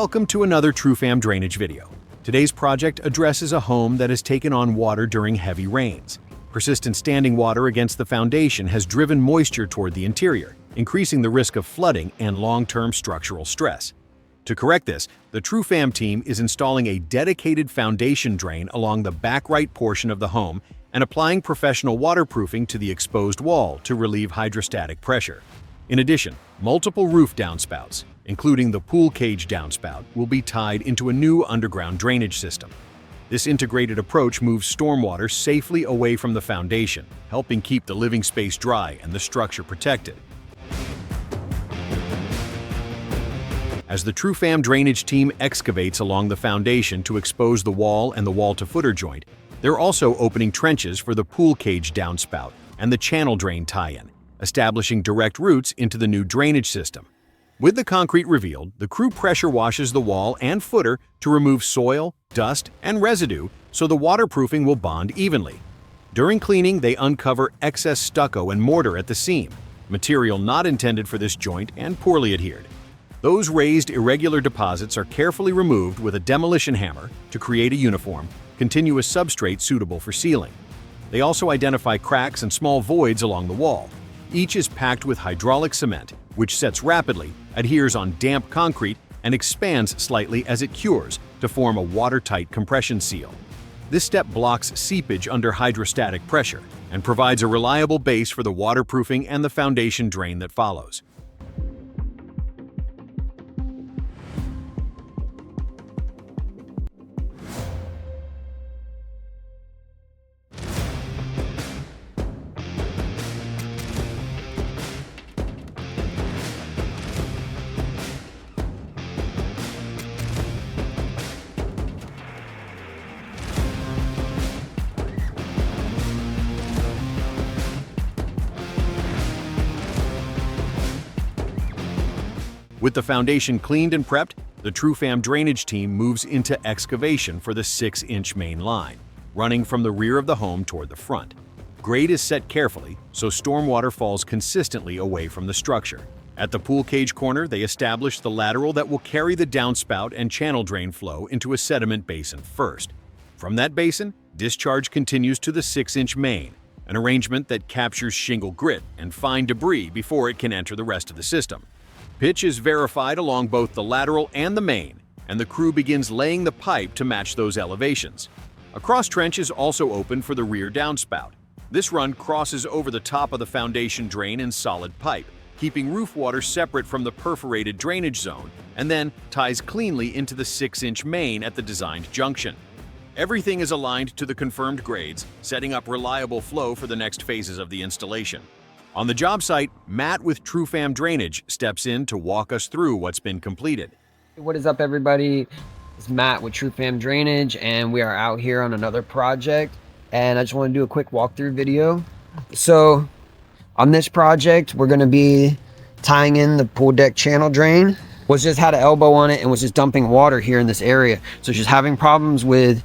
Welcome to another TrueFam drainage video. Today's project addresses a home that has taken on water during heavy rains. Persistent standing water against the foundation has driven moisture toward the interior, increasing the risk of flooding and long-term structural stress. To correct this, the TrueFam team is installing a dedicated foundation drain along the back right portion of the home and applying professional waterproofing to the exposed wall to relieve hydrostatic pressure. In addition, multiple roof downspouts, including the pool cage downspout, will be tied into a new underground drainage system. This integrated approach moves stormwater safely away from the foundation, helping keep the living space dry and the structure protected. As the TrueFam drainage team excavates along the foundation to expose the wall and the wall-to-footer joint, they're also opening trenches for the pool cage downspout and the channel drain tie-in, establishing direct routes into the new drainage system. With the concrete revealed, the crew pressure washes the wall and footer to remove soil, dust, and residue so the waterproofing will bond evenly. During cleaning, they uncover excess stucco and mortar at the seam, material not intended for this joint and poorly adhered. Those raised irregular deposits are carefully removed with a demolition hammer to create a uniform, continuous substrate suitable for sealing. They also identify cracks and small voids along the wall. Each is packed with hydraulic cement, which sets rapidly, adheres on damp concrete, and expands slightly as it cures to form a watertight compression seal. This step blocks seepage under hydrostatic pressure and provides a reliable base for the waterproofing and the foundation drain that follows. With the foundation cleaned and prepped, the TrueFam drainage team moves into excavation for the 6-inch main line, running from the rear of the home toward the front. Grade is set carefully, so stormwater falls consistently away from the structure. At the pool cage corner, they establish the lateral that will carry the downspout and channel drain flow into a sediment basin first. From that basin, discharge continues to the 6-inch main, an arrangement that captures shingle grit and fine debris before it can enter the rest of the system. Pitch is verified along both the lateral and the main, and the crew begins laying the pipe to match those elevations. A cross trench is also open for the rear downspout. This run crosses over the top of the foundation drain in solid pipe, keeping roof water separate from the perforated drainage zone, and then ties cleanly into the 6-inch main at the designed junction. Everything is aligned to the confirmed grades, setting up reliable flow for the next phases of the installation. On the job site, Matt with TrueFam Drainage steps in to walk us through what's been completed. What is up, everybody? It's Matt with TrueFam Drainage, and we are out here on another project. And I just want to do a quick walkthrough video. So on this project, we're going to be tying in the pool deck channel drain. Was just had an elbow on it and was just dumping water here in this area. So just having problems with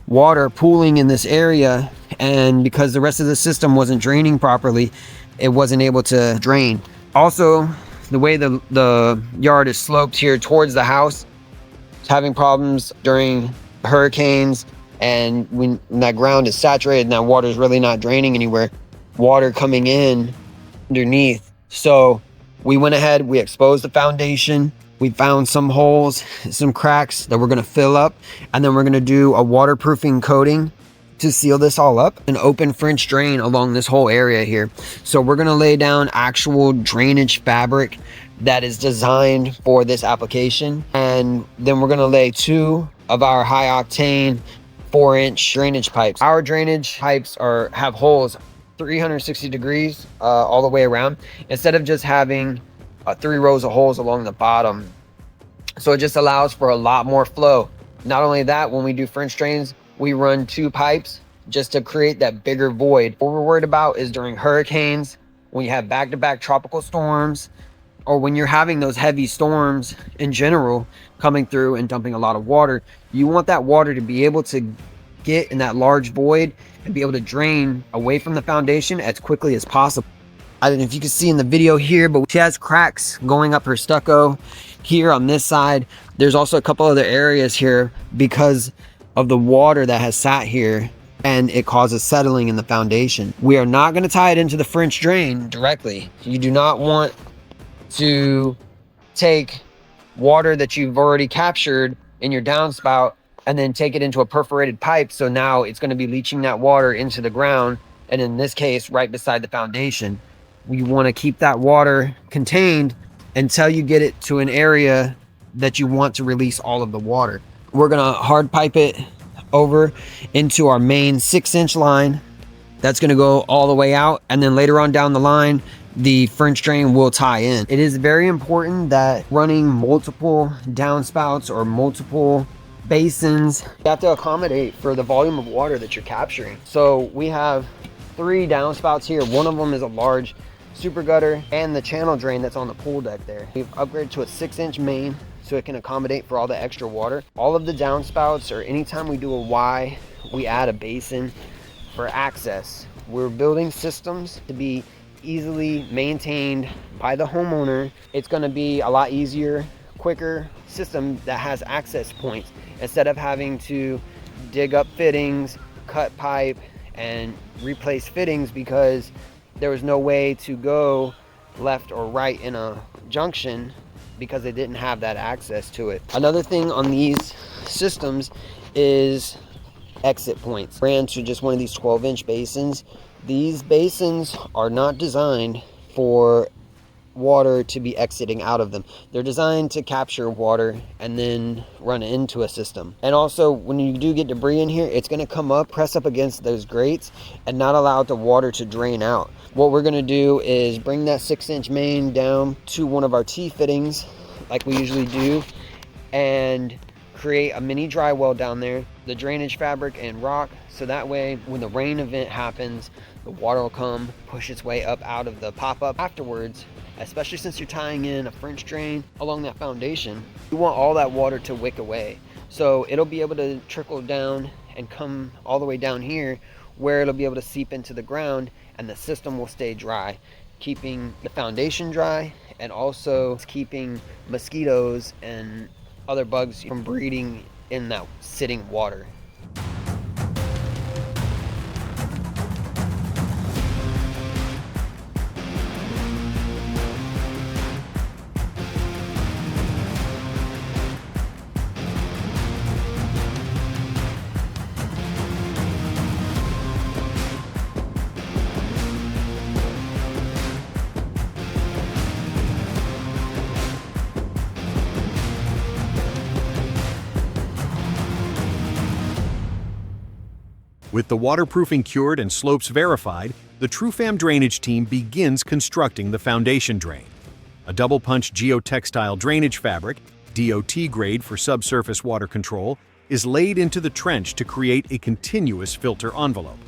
water pooling in this area, and because the rest of the system wasn't draining properly, it wasn't able to drain. Also, the way the yard is sloped here towards the house, it's having problems during hurricanes, and when that ground is saturated and that water is really not draining anywhere, water coming in underneath. So we went ahead, we exposed the foundation, we found some holes, some cracks that we're gonna fill up, and then we're gonna do a waterproofing coating to seal this all up, an open French drain along this whole area here. So we're gonna lay down actual drainage fabric that is designed for this application, and then we're gonna lay 2 of our high octane 4-inch drainage pipes. Our drainage pipes have holes 360 degrees all the way around, instead of just having 3 rows of holes along the bottom. So it just allows for a lot more flow. Not only that, when we do French drains, we run 2 pipes just to create that bigger void. What we're worried about is during hurricanes, when you have back-to-back tropical storms, or when you're having those heavy storms in general coming through and dumping a lot of water, you want that water to be able to get in that large void and be able to drain away from the foundation as quickly as possible. I don't know if you can see in the video here, but she has cracks going up her stucco here on this side. There's also a couple other areas here because of the water that has sat here, and it causes settling in the foundation. We are not going to tie it into the French drain directly. You do not want to take water that you've already captured in your downspout and then take it into a perforated pipe. So now it's going to be leaching that water into the ground, and in this case, right beside the foundation. We want to keep that water contained until you get it to an area that you want to release all of the water. We're going to hard pipe it over into our main 6-inch line. That's going to go all the way out, and then later on down the line, the French drain will tie in. It is very important that running multiple downspouts or multiple basins, you have to accommodate for the volume of water that you're capturing. So we have 3 downspouts here. One of them is a large super gutter and the channel drain that's on the pool deck there. We've upgraded to a 6-inch main so it can accommodate for all the extra water. All of the downspouts, or anytime we do a Y, we add a basin for access. We're building systems to be easily maintained by the homeowner. It's going to be a lot easier, quicker system that has access points instead of having to dig up fittings, cut pipe, and replace fittings because there was no way to go left or right in a junction because they didn't have that access to it. Another thing on these systems is exit points. Ran to just one of these 12-inch basins. These basins are not designed for water to be exiting out of them. They're designed to capture water and then run into a system. And also, when you do get debris in here, it's going to come up, press up against those grates, and not allow the water to drain out. What we're going to do is bring that 6-inch main down to one of our T-fittings, like we usually do, and create a mini drywell down there, the drainage fabric and rock, so that way when the rain event happens, the water will come, push its way up out of the pop-up afterwards. Especially since you're tying in a French drain along that foundation, you want all that water to wick away. So it'll be able to trickle down and come all the way down here where it'll be able to seep into the ground, and the system will stay dry, keeping the foundation dry and also keeping mosquitoes and other bugs from breeding in that sitting water. With the waterproofing cured and slopes verified, the TrueFam drainage team begins constructing the foundation drain. A double-punch geotextile drainage fabric, DOT grade for subsurface water control, is laid into the trench to create a continuous filter envelope.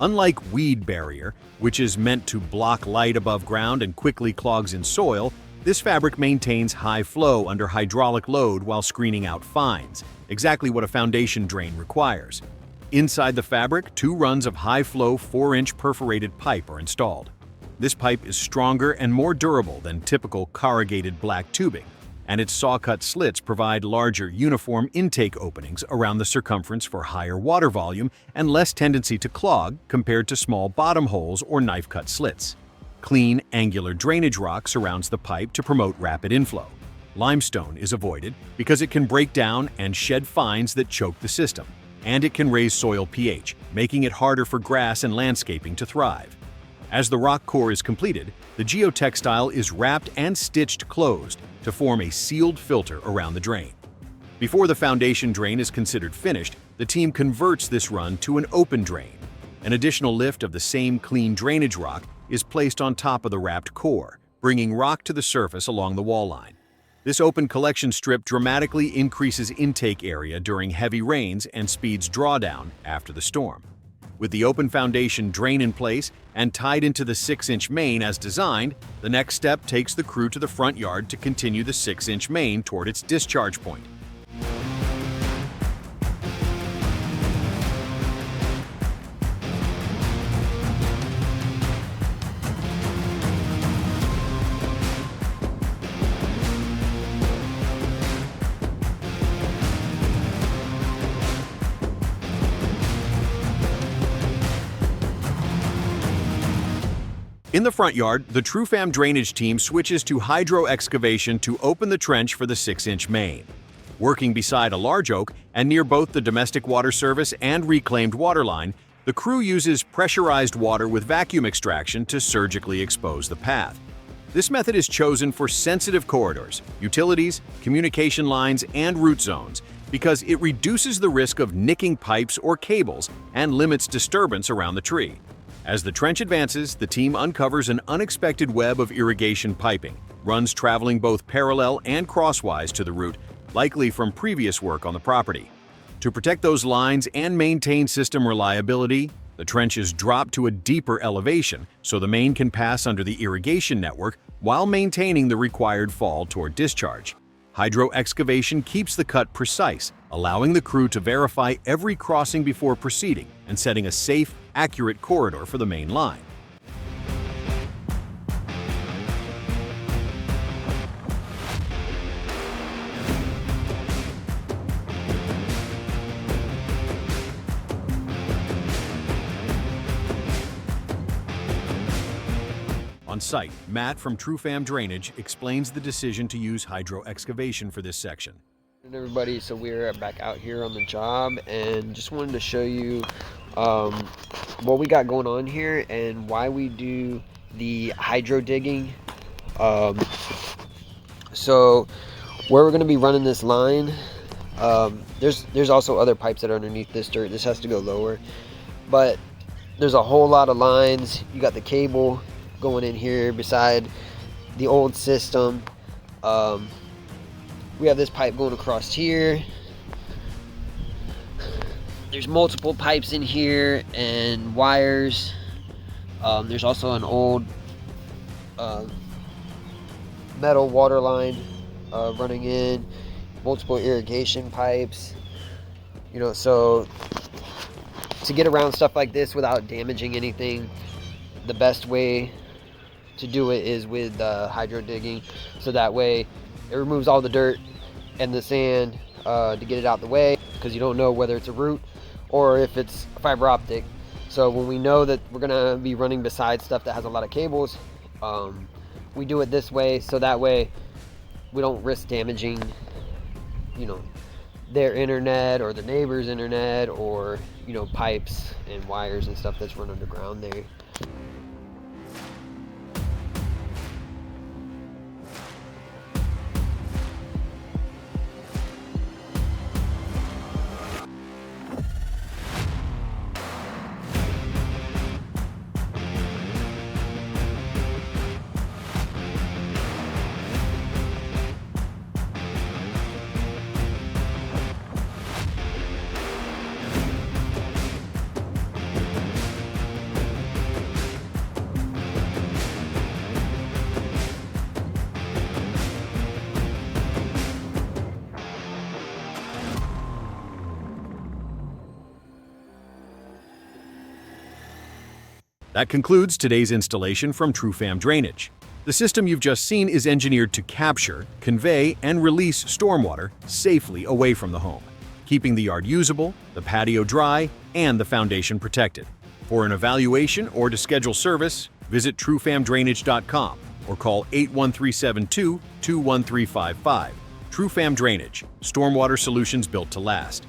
Unlike weed barrier, which is meant to block light above ground and quickly clogs in soil, this fabric maintains high flow under hydraulic load while screening out fines, exactly what a foundation drain requires. Inside the fabric, 2 runs of high-flow 4-inch perforated pipe are installed. This pipe is stronger and more durable than typical corrugated black tubing, and its saw-cut slits provide larger, uniform intake openings around the circumference for higher water volume and less tendency to clog compared to small bottom holes or knife-cut slits. Clean, angular drainage rock surrounds the pipe to promote rapid inflow. Limestone is avoided because it can break down and shed fines that choke the system, and it can raise soil pH, making it harder for grass and landscaping to thrive. As the rock core is completed, the geotextile is wrapped and stitched closed to form a sealed filter around the drain. Before the foundation drain is considered finished, the team converts this run to an open drain. An additional lift of the same clean drainage rock is placed on top of the wrapped core, bringing rock to the surface along the wall line. This open collection strip dramatically increases intake area during heavy rains and speeds drawdown after the storm. With the open foundation drain in place and tied into the 6-inch main as designed, the next step takes the crew to the front yard to continue the 6-inch main toward its discharge point. In the front yard, the TrueFam drainage team switches to hydro excavation to open the trench for the 6-inch main. Working beside a large oak and near both the domestic water service and reclaimed water line, the crew uses pressurized water with vacuum extraction to surgically expose the path. This method is chosen for sensitive corridors, utilities, communication lines, and root zones because it reduces the risk of nicking pipes or cables and limits disturbance around the tree. As the trench advances, the team uncovers an unexpected web of irrigation piping, runs traveling both parallel and crosswise to the root, likely from previous work on the property. To protect those lines and maintain system reliability, the trench is dropped to a deeper elevation so the main can pass under the irrigation network while maintaining the required fall toward discharge. Hydro excavation keeps the cut precise, allowing the crew to verify every crossing before proceeding and setting a safe, accurate corridor for the main line. On site, Matt from TrueFam Drainage explains the decision to use hydro excavation for this section. Hey everybody, so we're back out here on the job and just wanted to show you what we got going on here and why we do the hydro digging. So where we're going to be running this line, there's also other pipes that are underneath this dirt. This has to go lower, but there's a whole lot of lines. You got the cable going in here beside the old system. We have this pipe going across here. There's multiple pipes in here and wires. There's also an old metal water line running in, multiple irrigation pipes. You know, so to get around stuff like this without damaging anything, the best way to do it is with hydro digging, so that way it removes all the dirt and the sand to get it out the way, because you don't know whether it's a root or if it's fiber optic. So when we know that we're gonna be running beside stuff that has a lot of cables, we do it this way, so that way we don't risk damaging, you know, their internet or the neighbor's internet, or, you know, pipes and wires and stuff that's run underground there. That concludes today's installation from TrueFam Drainage. The system you've just seen is engineered to capture, convey, and release stormwater safely away from the home, keeping the yard usable, the patio dry, and the foundation protected. For an evaluation or to schedule service, visit truefamdrainage.com or call 81372-21355. TrueFam Drainage, stormwater solutions built to last.